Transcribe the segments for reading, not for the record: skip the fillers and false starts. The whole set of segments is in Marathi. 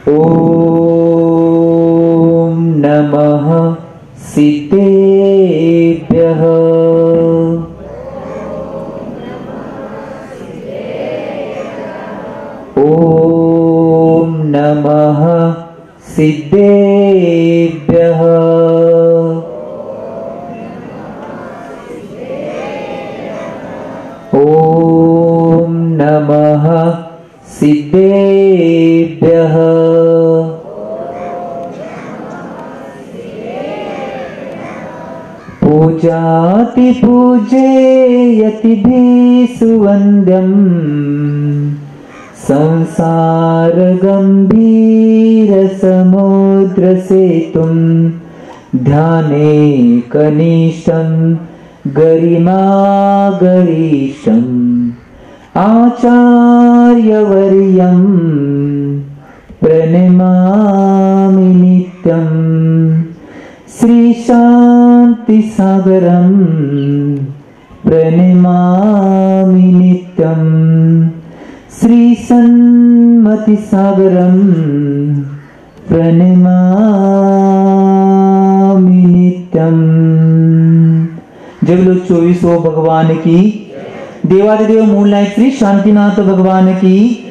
ओम नमः सिद्धेभ्यः। ओम नमः सिद्धेभ्यः। ओम नमः सिद्धेभ्यः। पूजाति पूजेयतिभिः सुवन्द्यम् संसार गंभीर समुद्र सेतुं ध्याने कनिष्ठं गरिमा गरिष्ठम् आचार्यवर्यं प्रणमामि नित्यं श्री शांति सागरं प्रणमामि नित्यं श्री सन्मति सागरं प्रणमामि नित्यं। जय बोलो 24 भगवान की, देवादिदेव मूलनायक श्री शांतिनाथ भगवान की,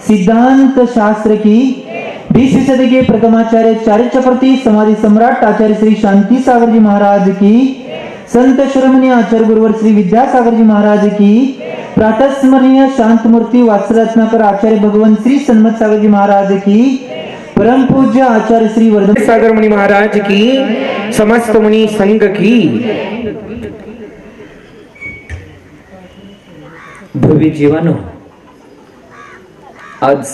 सिद्धांत शास्त्र की, 20वीं सदी के प्रथमाचार्य चार्य चक्रवर्ती समाधि सम्राट आचार्य श्री शांति सागर जी महाराज की, संत शिरोमणि आचार्य गुरुवर श्री विद्यासागर जी महाराज की, प्रातः स्मरणीय शांत मूर्ति वात्सरत्नाकर आचार्य भगवान श्री सन्मत सागर जी महाराज की, परम पूज्य आचार्य श्री वर्धन सागर मुनि महाराज की, समस्त मुनि संघ की। भव्य जीवानो, आज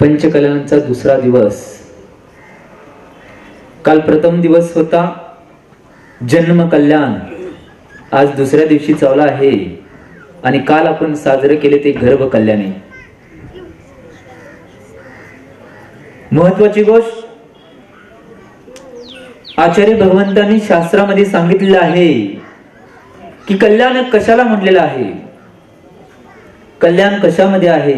पंचकल्यांचा दुसरा दिवस। काल प्रथम दिवस होता जन्म कल्याण, आज दुसऱ्या दिवशी चावला आहे आणि काल आपण साजरे केले ते गर्भ कल्याणी। महत्वाची गोष्ट, आचार्य भगवंतांनी शास्त्रामध्ये सांगितलेलं आहे की कल्याण कशाला म्हटलेलं आहे, कल्याण कशामध्ये आहे,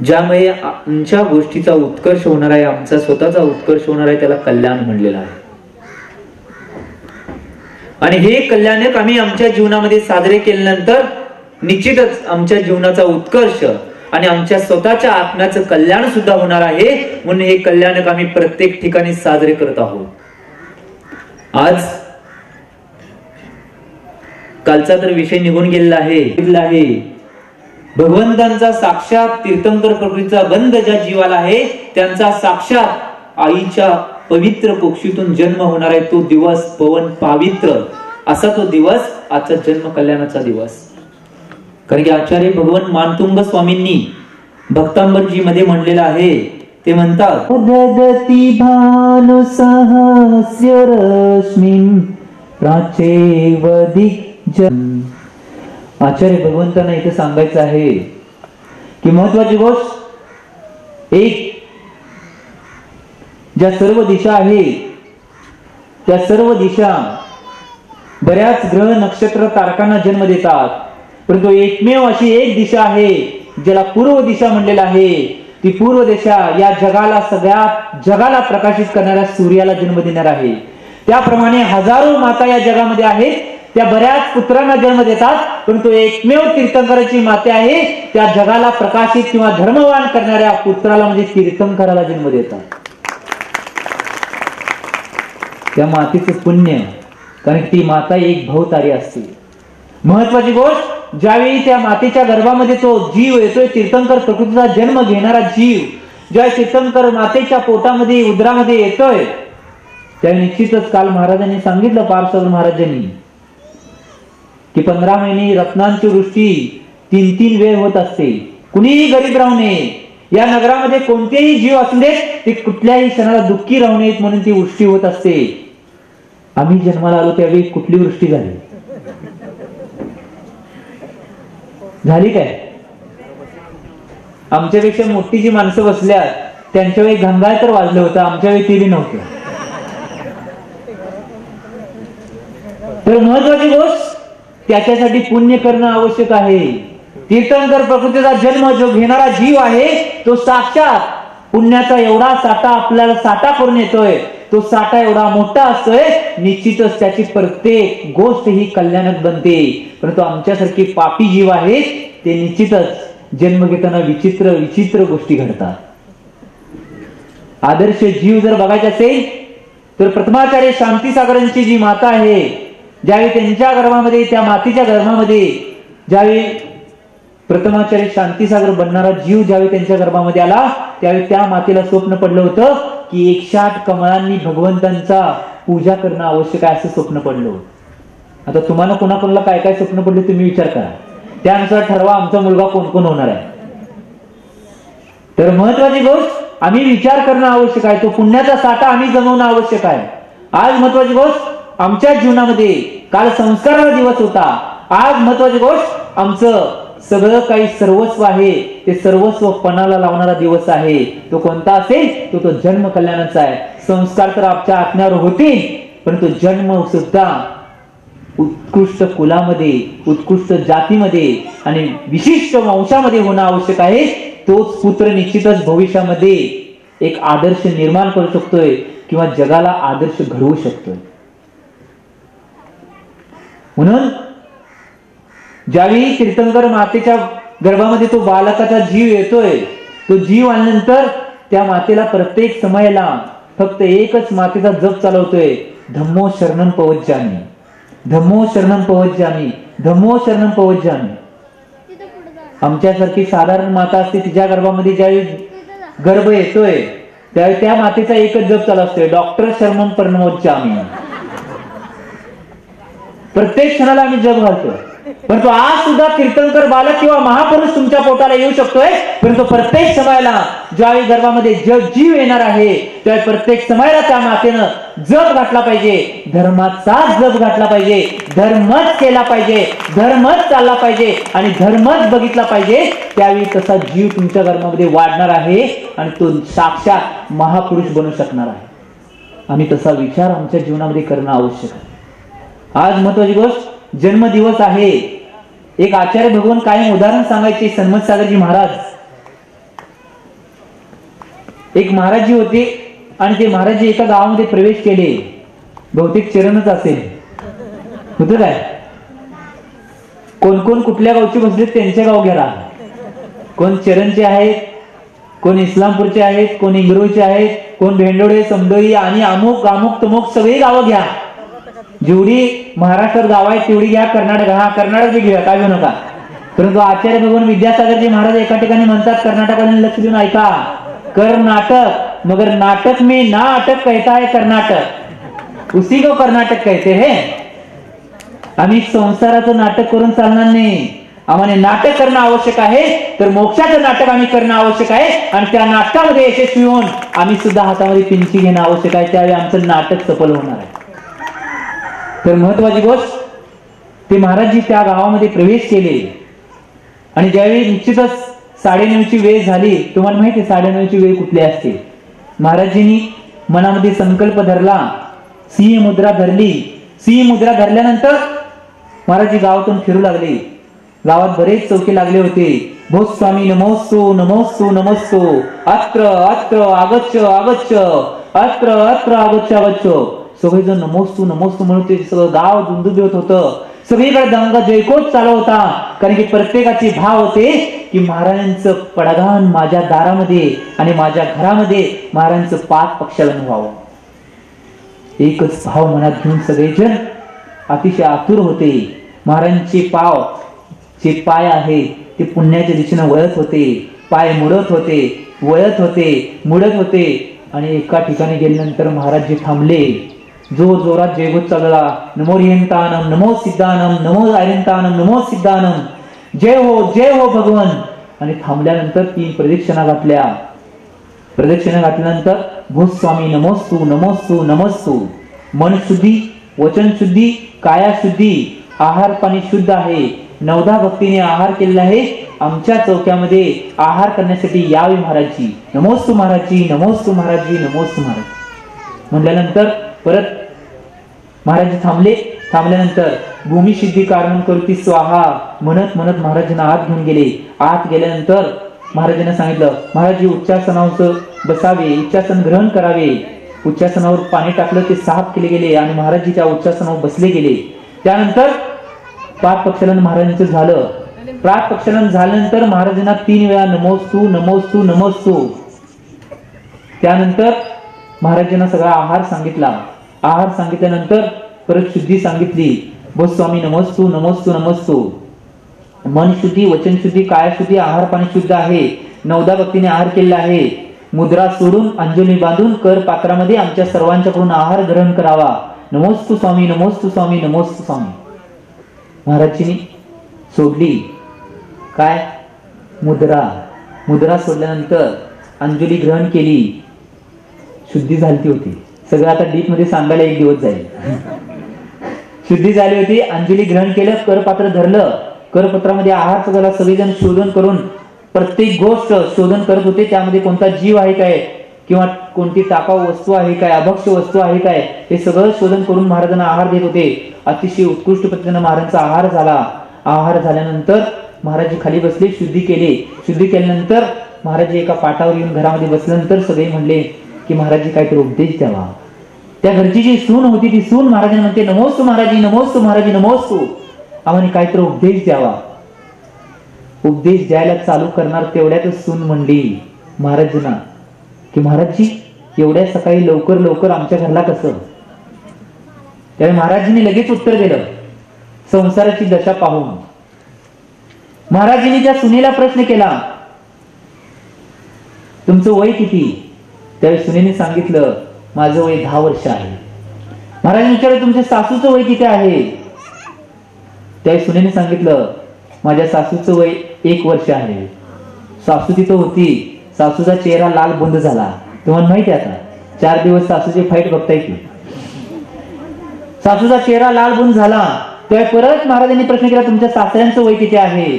ज्यामुळे आमच्या गोष्टीचा उत्कर्ष होणार आहे, आमचा स्वतःचा उत्कर्ष होणार आहे, त्याला कल्याण म्हणलेलं आहे। आणि हे कल्याणक आम्ही आमच्या जीवनामध्ये साजरे केल्यानंतर निश्चितच आमच्या जीवनाचा उत्कर्ष आणि आमच्या स्वतःच्या आत्म्याचं कल्याण सुद्धा होणार आहे। म्हणून हे कल्याणक आम्ही प्रत्येक ठिकाणी साजरे करत आहोत। आज कालचा तर विषय निघून गेलेला आहे, भगवंतांचा साक्षात तीर्थंकर प्रकृतीचा बंध ज्या जीवाला आहे त्यांचा साक्षात आईच्या पवित्र कुक्षीतून जन्म होणार आहे। तो दिवस पवन पवित्र असा तो दिवस, आजचा जन्म कल्याणाचा दिवस। कारण की आचार्य भगवान मानतुंग स्वामींनी भक्तांबरजी मध्ये म्हणलेलं आहे, ते म्हणतात ददती भानु सहस्य रश्मीं प्राचेव दिग्जन। आचार्य भगवंतांना इथे सांगायचं आहे की महत्वाची गोष्ट एक, ज्या सर्व दिशा आहे त्या सर्व दिशा बऱ्याच ग्रह नक्षत्र तारकांना जन्म देतात, परंतु एकमेव अशी एक दिशा आहे ज्याला पूर्व दिशा म्हणलेलं आहे। ती पूर्व दिशा या जगाला, सगळ्या जगाला प्रकाशित करणाऱ्या सूर्याला जन्म देणार आहे। त्याप्रमाणे हजारो माता या जगामध्ये आहेत, त्या बऱ्याच पुत्रांना जन्म देतात, परंतु एकमेव तीर्थंकराची माता आहे त्या जगाला प्रकाशित किंवा धर्मवान करणाऱ्या पुत्राला म्हणजे तीर्थंकराला जन्म देतात। त्या मातेचं पुण्य, कारण ती माता एक भवतारी असते। महत्वाची गोष्ट, ज्यावेळी त्या मातेच्या गर्भामध्ये तो जीव येतोय, तीर्थंकर प्रकृतीचा जन्म घेणारा जीव ज्या तीर्थंकर मातेच्या पोटामध्ये उदरामध्ये येतोय, त्या निश्चितच काल महाराजांनी सांगितलं, पार्श्वर महाराजांनी, की 15 महिने रत्नांची वृष्टी 3-3 वेळ होत असते। कुणीही गरीब राहू नये, या नगरामध्ये कोणतेही जीव असू देत, ते कुठल्याही क्षणाला दुःखी राहू नयेत म्हणून ती वृष्टी होत असते। आम्ही जन्माला आलो त्यावेळी कुठली वृष्टी झाली काय? आमच्यापेक्षा मोठी जी माणसं बसल्या त्यांच्या वेळी घंगाळ तर वाजलं होतं, आमच्या वेळी ते बी नव्हतं। तर महत्वाची गोष्ट, त्याच्यासाठी पुण्य करणं आवश्यक आहे। तीर्थंकर प्रकृतीचा जन्म जो घेणारा जीव आहे तो साक्षात पुण्याचा एवढा साठा आपल्याला साठा करून येतोय, तो साठा एवढा मोठा असतोय, निश्चितच त्याची प्रत्येक गोष्ट ही कल्याणक बनते. परंतु आमच्यासारखी पापी जीव आहेत ते निश्चितच जन्म घेताना विचित्र विचित्र गोष्टी घडतात. आदर्श जीव जर बघायचे असेल तर प्रथमाचार्य शांतीसागरांची जी माता आहे, ज्यावेळी त्यांच्या गर्भामध्ये, त्या मातीच्या गर्भामध्ये ज्यावेळी प्रथमाचार्य शांतीसागर बनणारा जीव ज्यावेळी त्यांच्या गर्भामध्ये आला, त्यावेळी त्या मातेला स्वप्न पडलं होतं की 108 कमळांनी भगवंतांचा पूजा करणं आवश्यक आहे, असं स्वप्न पडलं. आता तुम्हाला कोणाकोणाला काय काय स्वप्न पडले तुम्ही विचार करा, त्यानुसार ठरवा आमचा मुलगा कोण कोण होणार आहे. तर महत्वाची गोष्ट आम्ही विचार करणं आवश्यक आहे, तो पुण्याचा साठा आम्ही जमवणं आवश्यक आहे. आज महत्वाची गोष्ट आमच्या जीवनामध्ये, काल संस्काराचा दिवस होता, आज महत्वाची गोष्ट आमचं सगळं काही सर्वस्व आहे ते सर्वस्व पणाला लावणारा दिवस आहे. तो कोणता असेल तो जन्म कल्याणाचा आहे. संस्कार तर आमच्या आत्म्यावर होतील, परंतु जन्म सुद्धा उत्कृष्ट कुलामध्ये, उत्कृष्ट जातीमध्ये आणि विशिष्ट वंशामध्ये होणं आवश्यक आहे. तोच पुत्र निश्चितच भविष्यामध्ये एक आदर्श निर्माण करू शकतोय किंवा जगाला आदर्श घडवू शकतोय. म्हणून ज्यावेळी तीर्थंकर मातेच्या गर्भामध्ये तो बालकाचा जीव येतोय, तो जीव आल्यानंतर त्या मातेला प्रत्येक समयाला फक्त एकच मातेचा जप चालवतोय, धम्मो शरणम पवज्जामी, धम्मो शरणम पवज्जामी, धम्मो शरणम पवज्जामी. आमच्यासारखी साधारण माता असते, तिच्या गर्भामध्ये ज्यावेळी गर्भ येतोय त्यावेळी त्या मातेचा एकच जप चालू असतोय, डॉक्टर शरणम परणमोज्जामी. प्रत्येक क्षणाला आम्ही जप घालतोय. परंतु आज सुद्धा तीर्थंकर बालक किंवा महापुरुष तुमच्या पोटाला येऊ शकतोय, परंतु प्रत्येक समयाला ज्यावेळी गर्भामध्ये जीव येणार आहे त्यावेळी प्रत्येक समयाला त्या मातेनं जप घातला पाहिजे, धर्माचाच जप घातला पाहिजे, धर्मच केला पाहिजे, धर्मच चालला पाहिजे आणि धर्मच बघितला पाहिजे. त्यावेळी तसा जीव तुमच्या गर्भामध्ये वाढणार आहे आणि तो साक्षात महापुरुष बनू शकणार आहे. आम्ही तसा विचार आमच्या जीवनामध्ये करणं आवश्यक आहे. आज महत्वाची गोष्ट जन्मदिवस आहे. एक आचार्य भगवान कायम उदाहरण सांगायचे, सन्मत सागरजी महाराज. एक महाराजजी होते आणि ते महाराजजी एका गावामध्ये प्रवेश केले, बहुतेक चरणच असेल होतं काय, कोण कोण कुठल्या गावचे बसले त्यांचे गाव घ्या, कोण चरणचे आहेत, कोण इस्लामपूरचे आहेत, कोण इंग्रोचे आहेत, कोण भेंडोडे, समडोई आणि अमुक अमुक तमुक सगळी गावं घ्या. जेवढी महाराष्ट्रात गाव आहे तेवढी घ्या. कर्नाटक, हा कर्नाटक घ्या, काय घेऊ नका. परंतु आचार्य भगवान विद्यासागरजी महाराज एका ठिकाणी म्हणतात, कर्नाटकाने लक्ष देऊन ऐका, कर्नाटक मगर नाटक में ना अटक कहता है कर्नाटक, उसी को कर्नाटक कहते हैं. आम्ही संसाराचं नाटक करून चालणार नाही, आम्हाला नाटक करणं आवश्यक आहे, तर मोक्षाचं नाटक आम्ही करणं आवश्यक आहे आणि त्या नाटकामध्ये यशस्वी होऊन आम्ही सुद्धा हातामध्ये पिंची घेणं आवश्यक आहे. त्यावेळी आमचं नाटक सफल होणार आहे. तर महत्वाची गोष्ट, ते महाराजजी त्या गावामध्ये प्रवेश केले आणि ज्यावेळी निश्चितच 9:30ची वेळ झाली. तुम्हाला माहिती आहे 9:30ची वेळ कुठली असते. महाराजजींनी मनामध्ये संकल्प धरला, सिंह मुद्रा धरली. सिंह मुद्रा धरल्यानंतर महाराजजी गावातून फिरू लागले. गावात बरेच चौके लागले होते. भोज स्वामी नमोस्तु नमोस्तु नमोस्तु, अत्र अत्र आगच्छ आगच्छ, अत्र अत्र आगच्छ आगच्छ. सगळेजण नमोस्तु नमोस्तु म्हणून ते सगळं गाव दुंदुभीत होतं. सगळीकडे दंगा जयकोच चालू होता, कारण की प्रत्येकाचे भाव होते की महाराजांचं पडगान माझ्या दारामध्ये आणि माझ्या घरामध्ये महाराजांचं पाच पक्षाला व्हावं. एकच भाव मनात घेऊन सगळेजण अतिशय आतुर होते. महाराजांचे जे पाय आहे ते पुण्याच्या दिशेने वळत होते, पाय मुडत होते, वळत होते, मुडत होते. आणि एका ठिकाणी गेल्यानंतर महाराज थांबले. जोर जोरात जयघोष चालला, नमो रियंतानम, नमो सिद्धानम, नमो आर्यंतानम, नमो सिद्धानम, जय हो भगवान. आणि थांबल्यानंतर 3 प्रदक्षिणा घातल्या. प्रदक्षिणा घातल्यानंतर भूस्वामी नमोस्तु नमोस्तु नमोस्तु. मन शुद्धी, वचन शुद्धी, काया शुद्धी, आहार पाणी शुद्ध आहे. 9दा भक्तीने आहार केलेला आहे. आमच्या चौक्यामध्ये आहार करण्यासाठी यावे महाराजजी. नमोस्तु महाराजजी, नमोस्तु महाराजजी, नमोस्तु महाराज. म्हणल्यानंतर परत महाराज थांबले. थांबल्यानंतर भूमी सिद्धी कारण करती स्वाहा म्हणत म्हणत महाराजांना आत घेऊन गेले. आत गेल्यानंतर महाराजांना सांगितलं, महाराज उच्चासनावर बसावे, उच्चासन ग्रहण करावे. उच्चासनावर पाणी टाकलं, ते साफ केले गेले आणि महाराजीच्या उच्चासनावर बसले गेले. त्यानंतर पाच प्रक्षालन महाराजांचं झालं. पाच प्रक्षालन झाल्यानंतर महाराजांना 3 वेळा नमोस्तु नमोस्तु नमोस्तु. त्यानंतर महाराजांना सगळा आहार सांगितला. आहार सांगितल्यानंतर परत शुद्धी सांगितली. गोस्वामी नमोस्तु नमोस्तु नमोस्तु. मन शुद्धी, वचन शुद्धी, काय शुद्धी, आहार पाणी शुद्ध आहे. 9दा भक्तीने आहार केलेला आहे. मुद्रा सोडून अंजली बांधून कर पात्रामध्ये आमच्या सर्वांच्याकडून आहार ग्रहण करावा. नमोस्तु स्वामी नमोस्तु स्वामी नमोस्तु स्वामी. महाराजांनी सोडली काय मुद्रा. मुद्रा सोडल्यानंतर अंजली ग्रहण केली. शुद्धी झाली होती. सगळं आता डीप मध्ये सांगायला 1 दिवस जाईल. शुद्धी झाली होती. अंजली ग्रहण केलं, करपात्र धरलं. करपत्रामध्ये आहार झाला. सगळेजण शोधन करून प्रत्येक गोष्ट शोधन करत होते. त्यामध्ये कोणता जीव आहे काय, किंवा कोणती टाकाऊ वस्तू आहे काय, अभक्ष्य वस्तू आहे काय, हे सगळं शोधन करून महाराजांना आहार देत होते. अतिशय उत्कृष्ट पद्धतीने महाराजांचा आहार झाला. आहार झाल्यानंतर महाराज खाली बसले, शुद्धी केली. शुद्धी केल्यानंतर महाराज एका पाटावर येऊन घरामध्ये बसल्यानंतर सगळे म्हणले की महाराज काहीतरी उपदेश द्यावा. त्या घरची जी सून होती ती सून महाराजांना म्हणते, नमोस्तु महाराजी नमोस्तु महाराजी नमोस्तु. आम्हाला काहीतरी उपदेश द्यावा. उपदेश द्यायला चालू करणार तेवढ्यातच सून म्हणली महाराजांना की महाराजजी एवढ्या सकाळी लवकर लवकर आमच्या घरला कसं. त्यावेळी महाराजांनी लगेच उत्तर दिलं, संसाराची दशा पाहून. महाराजांनी त्या सुनेला प्रश्न केला, तुमचं वय किती. त्यावेळी सुनेने सांगितलं, माझं वय 10 वर्ष आहे. महाराजांनी विचारलं, तुमच्या सासूचं वय किती आहे. त्यावेळी सुनेने सांगितलं, माझ्या सासूचं वय 1 वर्ष आहे. सासू तिथं होती. सासूचा चेहरा लाल बुंद झाला. तुम्हाला माहिती आहे आता 4 दिवस सासूची फाईट बघताय की. सासूचा चेहरा लाल बुंद झाला. त्यावेळी परत महाराजांनी प्रश्न केला, तुमच्या सासऱ्यांचं वय किती आहे.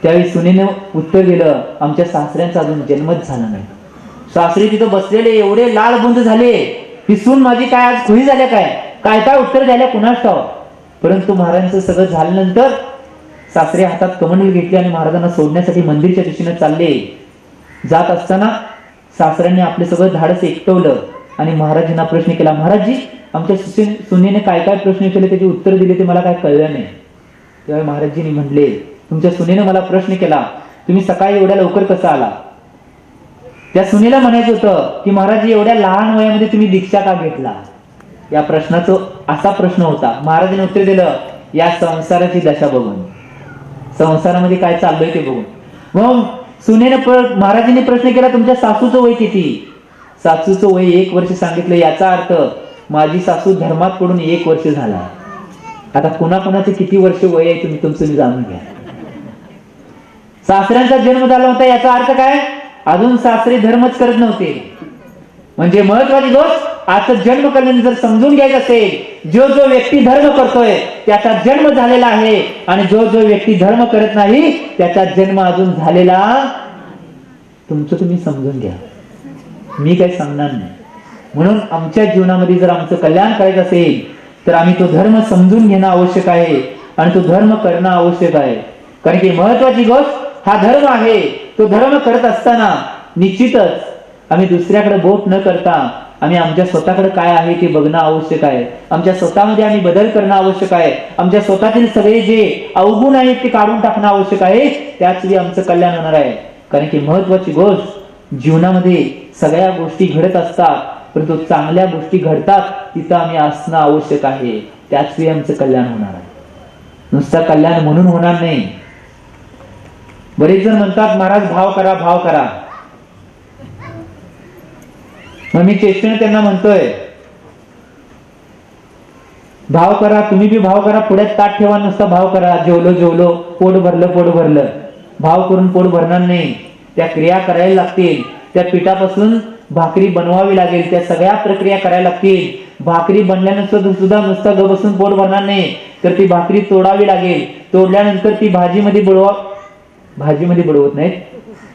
त्यावेळी सुनेने उत्तर दिलं, आमच्या सासऱ्यांचा अजून जन्मच झाला नाही. सासरे तिथं बसलेले एवढे लाल बुंद झाले की सून माझी काय आज खुली झाल्या काय काय काय उत्तर द्यायला कुणास ठाव. परंतु महाराजांचं सगळं झाल्यानंतर सासरे हातात कमंडल घेतले आणि महाराजांना सोडण्यासाठी मंदिरच्या दिशेने चालले. जात असताना सासऱ्यांनी आपले सगळं धाडस एकटवलं आणि महाराजांना प्रश्न केला, महाराजजी आमच्या सुनेने काय काय प्रश्न केले त्याचे उत्तर दिले ते मला काय कळलं नाही. त्यावेळी महाराजजींनी म्हणले, तुमच्या सुनेने मला प्रश्न केला, तुम्ही सकाळी एवढ्या लवकर कसा आला. त्या सुनेला म्हणायचं होतं की महाराज एवढ्या लहान वयामध्ये तुम्ही दीक्षा का घेतला. या प्रश्नाचा असा प्रश्न होता. महाराजांनी उत्तर दिलं, या संसाराची दशा बघून, संसारामध्ये काय चाललंय ते बघून. मग सुनेने महाराजांनी प्रश्न केला, तुमच्या सासूचं वय किती. सासूचं वय 1 वर्ष सांगितलं. याचा अर्थ माझी सासू धर्मात पडून 1 वर्ष झाला. आता कुणाकुणाचे किती वर्ष वय आहे तुम्ही तुमचं जाणून घ्या. सासऱ्यांचा जन्म झाला होता याचा अर्थ काय, अजून सासरे धर्मच करत नव्हते. म्हणजे महत्वाची गोष्ट, आता जन्म करण्याने जर समजून घ्यायचं असेल, जो जो व्यक्ती धर्म करतोय त्याचा जन्म झालेला आहे आणि जो जो व्यक्ती धर्म करत नाही त्याचा जन्म अजून झालेला. तुमचं तुम्ही समजून घ्या, मी काही सांगणार नाही. म्हणून आमच्या जीवनामध्ये जर आमचं कल्याण करायचं असेल तर आम्ही तो धर्म समजून घेणं आवश्यक आहे आणि तो धर्म करणं आवश्यक आहे. कारण की महत्वाची गोष्ट हा धर्म आहे. तो धर्म करत असताना निश्चितच आम्ही दुसऱ्याकडे बोट न करता आम्ही आमच्या स्वतःकडे काय आहे ते बघणं आवश्यक आहे. आमच्या स्वतःमध्ये आम्ही बदल करणं आवश्यक आहे. आमच्या स्वतःतील सगळे जे अवगुण आहेत ते काढून टाकणं आवश्यक आहे. त्याच वेळी आमचं कल्याण होणार आहे. कारण की महत्वाची गोष्ट, जीवनामध्ये सगळ्या गोष्टी घडत असतात परंतु चांगल्या गोष्टी घडतात तिथं आम्ही असणं आवश्यक आहे. त्याच वेळी आमचं कल्याण होणार आहे. नुसतं कल्याण म्हणून होणार नाही. बरेच जण म्हणतात महाराज भाव करा भाव करा. मग मी चेष्टेने त्यांना म्हणतोय भाव करा, तुम्ही बी भाव करा, पुढ्यात ताट ठेवा, नुसता भाव करा, जेवलो जेवलो, पोट भरलं पोट भरलं. भाव करून पोट भरणार नाही. त्या क्रिया करायला लागतील. त्या पिठापासून भाकरी बनवावी लागेल. त्या सगळ्या प्रक्रिया करायला लागतील. भाकरी बनल्यानंतर सुद्धा नुसतं ग बसून पोट भरणार नाही, तर ती भाकरी तोडावी लागेल. तोडल्यानंतर ती भाजीमध्ये बुडवत नाहीत,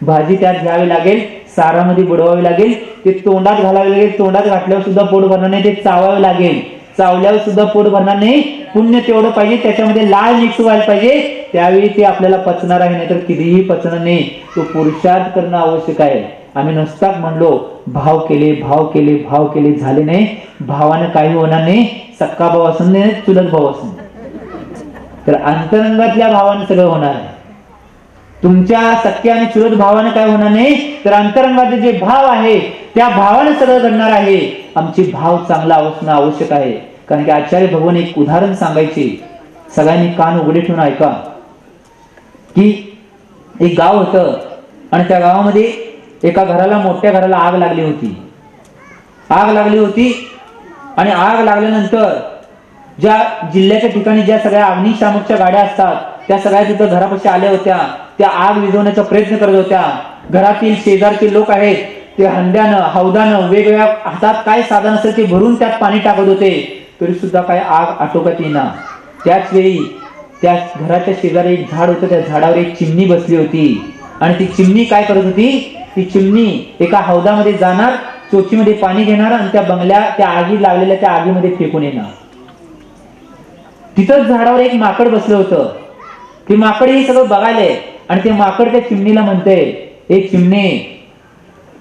भाजी त्यात घ्यावी लागेल, सारामध्ये बुडवावी लागेल, ते तोंडात घालावे लागेल. तोंडात घातल्यावर सुद्धा पोट भरणार नाही, ते चावावे लागेल. चावल्यावर सुद्धा पोट भरणार नाही, पुण्य तेवढं पाहिजे, त्याच्यामध्ये लाळ मिक्स व्हायला पाहिजे, त्यावेळी ते आपल्याला पचणार आहे, नाहीतर कधीही पचणार नाही. तो पुरुषार्थ करणं आवश्यक आहे. आम्ही नुसताच म्हणलो भाव केले भाव केले भाव केले झाले नाही, भावानं काही होणार नाही. सक्का भाव असून नाही, चुलत भाव असून, तर अंतरंगातल्या भावानं सगळं होणार आहे. तुमच्या सख्या आणि चुलत भावानं काय होणार नाही, तर अंतरंगातले जे भाव आहे त्या भावानं सगळं घडणार आहे. आमचे भाव चांगला असणं आवश्यक आहे. कारण की आचार्य भगवान एक उदाहरण सांगायचे, सगळ्यांनी कान उघडे ठेवून ऐका. की एक गाव होतं आणि त्या गावामध्ये एका घराला, मोठ्या घराला आग लागली होती. आग लागली होती आणि आग लागल्यानंतर ज्या जिल्ह्याच्या ठिकाणी ज्या सगळ्या अग्निशामकच्या गाड्या असतात त्या सगळ्या तिथं घरापाशी आल्या होत्या. त्या आग विझवण्याचा प्रयत्न करत होत्या. घरातील शेजारचे लोक आहेत ते हंड्यानं, हौदानं, वेगवेगळ्या हातात काय साधन असेल ते भरून त्यात पाणी टाकत होते, तरी सुद्धा काय आग आटोक्यात येईना. त्याच वेळी त्या घराच्या शेजारी एक झाड होतं, त्या झाडावर एक चिमणी बसली होती आणि ती चिमणी काय करत होती, ती चिमणी एका हौदामध्ये जाणार, चोचीमध्ये पाणी घेणार आणि त्या बंगल्या, त्या आगी लागलेल्या त्या आगीमध्ये फेकून येणार. तिथंच झाडावर एक माकड बसलं होतं. ते माकड हे सगळं बघायलंय आणि ते माकड त्या चिमणीला म्हणतंय, एक चिमणे,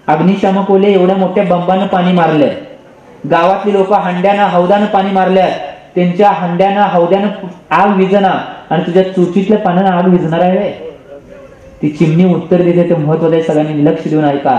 अग्निशामक ओले एवढ्या मोठ्या बंबानं पाणी मारलंय, गावातली लोक हंड्यानं हौदानं पाणी मारल्यात, त्यांच्या हंड्यानं हौद्यानं आग विझना आणि तुझ्या चोचीतल्या पाण्यानं आग विझणार आहे. ती चिमणी उत्तर देते, ते महत्वाचं आहे, सगळ्यांनी लक्ष देऊन ऐका.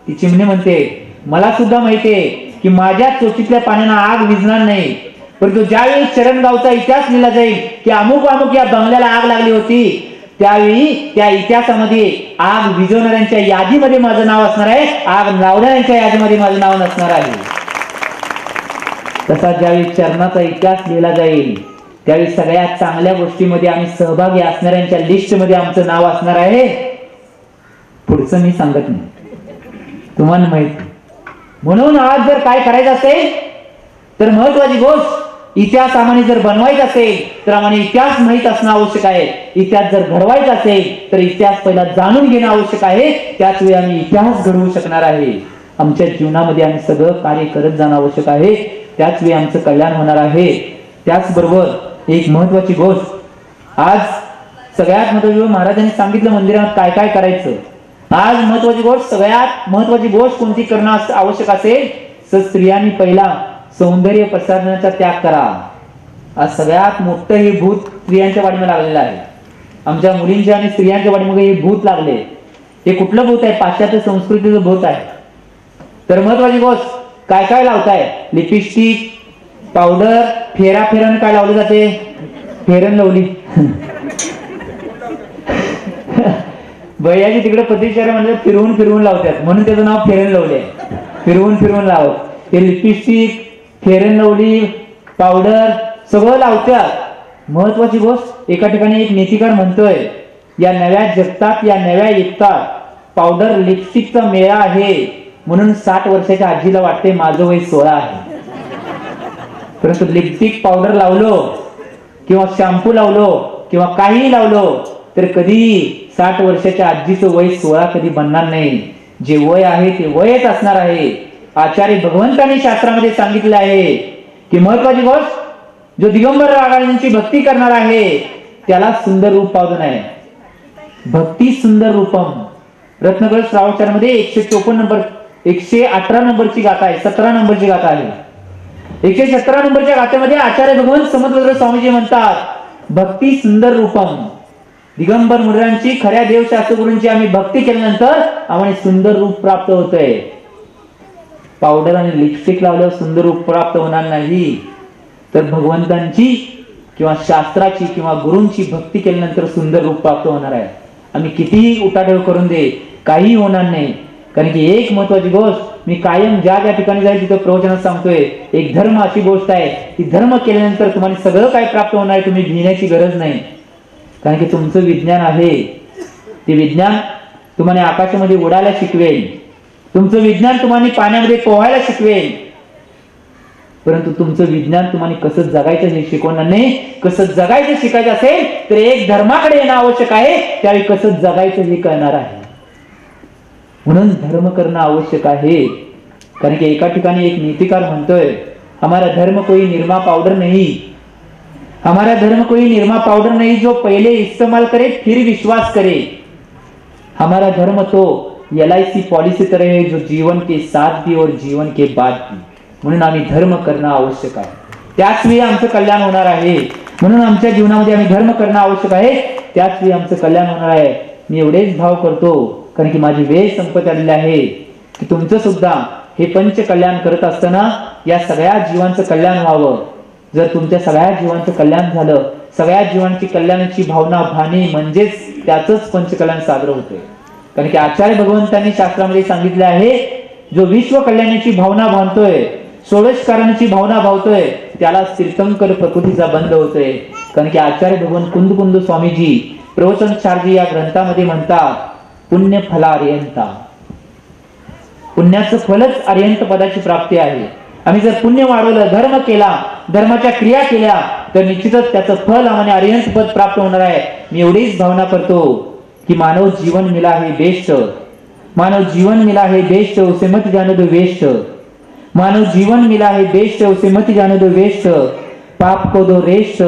ती चिमणी म्हणते, मला सुद्धा माहितीये की माझ्या चोचीतल्या पाण्यानं आग विझणार नाही, परंतु ज्यावेळी चरणगावचा इतिहास लिहिला जाईल की अमुक अमुक या बंगल्याला आग लागली होती, त्यावेळी त्या इतिहासामध्ये आग विझवणाऱ्यांच्या यादीमध्ये माझं नाव असणार आहे, आग लावणाऱ्यांच्या यादीमध्ये माझं नाव नसणार आहे. तसा ज्यावेळी चरणाचा इतिहास लिहिला जाईल त्यावेळी सगळ्यात चांगल्या गोष्टीमध्ये आम्ही सहभागी असणाऱ्यांच्या लिस्टमध्ये आमचं नाव असणार आहे. पुढचं मी सांगत नाही, तुम्हाला माहिती. म्हणून आज जर काय करायचं असेल तर महत्वाची गोष्ट, इतिहास आम्हाला जर बनवायचा असेल तर आम्हाला इतिहास माहित असणं आवश्यक आहे. इतिहास जर घडवायचा असेल तर इतिहास पहिला जाणून घेणं आवश्यक आहे. त्याच वेळी आम्ही इतिहास घडवू शकणार आहे. आमच्या जीवनामध्ये आम्ही सगळं कार्य करत जाणं आवश्यक आहे. त्याच वेळी आमचं कल्याण होणार आहे. त्याचबरोबर एक महत्वाची गोष्ट, आज सगळ्यात महत्वाची महाराजांनी सांगितलं मंदिरात काय काय करायचं. आज महत्वाची गोष्ट, सगळ्यात महत्वाची गोष्ट कोणती करणं आवश्यक असेल तर स्त्रियांनी पहिला सौंदर्य प्रसारणाचा त्याग करा. आज सगळ्यात मोठं हे भूत स्त्रियांच्या वाडीमध्ये लागलेलं आहे. आमच्या मुलींच्या आणि स्त्रियांच्या वाडीमध्ये हे भूत लागले. हे कुठलं भूत आहे? पाश्चात्य संस्कृतीचं भूत आहे. तर महत्वाची गोष्ट, काय काय लावताय? लिपस्टिक, पावडर, फेरा फेरन काय लावले जाते? फेरन लवली. भैयाची तिकडे प्रतिचार म्हणजे फिरवून फिरवून लावतात म्हणून त्याचं नाव फेरन लवली. फिरवून फिरवून लावत ते लिपस्टिक, फेरन लवली, पावडर सगळं लावतात. महत्वाची गोष्ट, एका ठिकाणी एक नीतिकार म्हणतोय, या नव्या जगतात, या नव्या युगात पावडर लिपस्टिकचा मेळा आहे म्हणून 60 वर्षाच्या आजीला वाटते माझं वय 16 आहे. परंतु लिपस्टिक पावडर लावलो किंवा शॅम्पू लावलो किंवा काही लावलो तर कधी 60 वर्षाच्या आजीचं वय 16 कधी बनणार नाही. जे वय आहे ते वयच असणार आहे. आचार्य भगवंतांनी शास्त्रामध्ये सांगितलं आहे की महत्वाची गोष्ट, जो दिगंबर रागांची भक्ती करणार आहे त्याला सुंदर रूप पावलं नाही. भक्ती सुंदर रूपम. रत्नगर श्रावचारमध्ये 154 नंबर, 118 नंबरची गाथा आहे, 17 नंबरची गाथा आहे. 117 नंबरच्या गाथेमध्ये आचार्य भगवंत समर्थ स्वामीजी म्हणतात, भक्ती सुंदर रूपम. दिगंबर मुद्रांची, खऱ्या देवशास्त्रगुरूंची आम्ही भक्ती केल्यानंतर आम्हाला सुंदर रूप प्राप्त होतंय. पावडर आणि लिपस्टिक लावल्यावर सुंदर रूप प्राप्त होणार नाही, तर भगवंतांची किंवा शास्त्राची किंवा गुरूंची भक्ती केल्यानंतर सुंदर रूप प्राप्त होणार आहे. आम्ही कितीही उठाठेव करून दे, काही होणार नाही. कारण की एक महत्वाची गोष्ट, मी कायम ज्या ज्या ठिकाणी जाईल तिथं प्रवचनात सांगतोय, एक धर्म अशी गोष्ट आहे की धर्म केल्यानंतर तुम्हाला सगळं काय प्राप्त होणार आहे, तुम्ही भिण्याची गरज नाही. कारण की तुमचं विज्ञान आहे, ते विज्ञान तुम्हाला आकाशामध्ये उडायला शिकवेल, तुमचं विज्ञान तुम्हाला पाण्यामध्ये पोहायला शिकवेल, परंतु तुमचं विज्ञान तुम्हाला कसं जगायचं हे शिकवणार नाही. कसं जगायचं शिकायचं असेल तर एक धर्माकडे येणं आवश्यक आहे, त्यावेळी कसं जगायचं हे कळणार आहे. म्हणून धर्म करणं आवश्यक आहे. कारण की एका ठिकाणी एक नीतिकार म्हणतोय, हमारा धर्म कोई निरमा पाउडर नहीं, हमारा धर्म कोई निरमा पाउडर नहीं जो पहले इस्तेमाल करे फिर विश्वास करे। हमारा धर्म तो LIC पॉलिसी तरह है जो जीवन के साथ भी और जीवन के बाद भी। म्हणून आम्ही धर्म करणं आवश्यक आहे, त्याच वेळी आमचं कल्याण होणार आहे। म्हणून आमच्या जीवनामध्ये आम्ही धर्म करणं आवश्यक आहे, त्याच वेळी आमचं कल्याण होणार आहे। मी एवढेच भाव करतो कारण की माझी वेळ संपत आलेली आहे की तुमचं सुद्धा हे पंच कल्याण करत असताना या सगळ्या जीवांचं कल्याण व्हावं। जर तुमच्या सगळ्या जीवांचं कल्याण झालं, सगळ्या जीवांची कल्याणाची भावना भानी म्हणजेच त्याचंच पंचकल्याण साजरं होतंय। कारण की आचार्य भगवंतांनी शास्त्रामध्ये सांगितले आहे, जो विश्व कल्याणाची भावना बांधतोय, षोडशकारणाची भावना भावतोय, त्याला तीर्थंकर प्रकृतीचा बंध होतोय। कारण की आचार्य भगवंत कुंद स्वामीजी प्रवचन चार्जी या ग्रंथामध्ये म्हणतात, पुण्य फला अर्यंता, पुण्याचं फलच अर्यंत पदाची प्राप्ती आहे। आम्ही जर पुण्य वाढवलं, धर्म केला, धर्माच्या क्रिया केल्या तर निश्चितच त्याचं फल आम्हाला अर्यंत पद प्राप्त होणार आहे। मी एवढीच भावना करतो कि मानव जीवन मिला है बेस्ट, मानव जीवन मिला है बेस्ट, उसे मत जाने दो वेस्ट, मानव जीवन मिला है बेस्ट, उसे मत जाने दो वेस्ट, पाप को दो रेस्ट,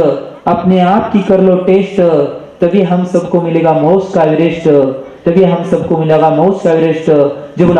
अपने आप की कर लो टेस्ट, तभी हम सबको मिलेगा मोक्ष का एवरेस्ट, तभी हम सबको मिलेगा मोक्ष का एवरेस्ट। जब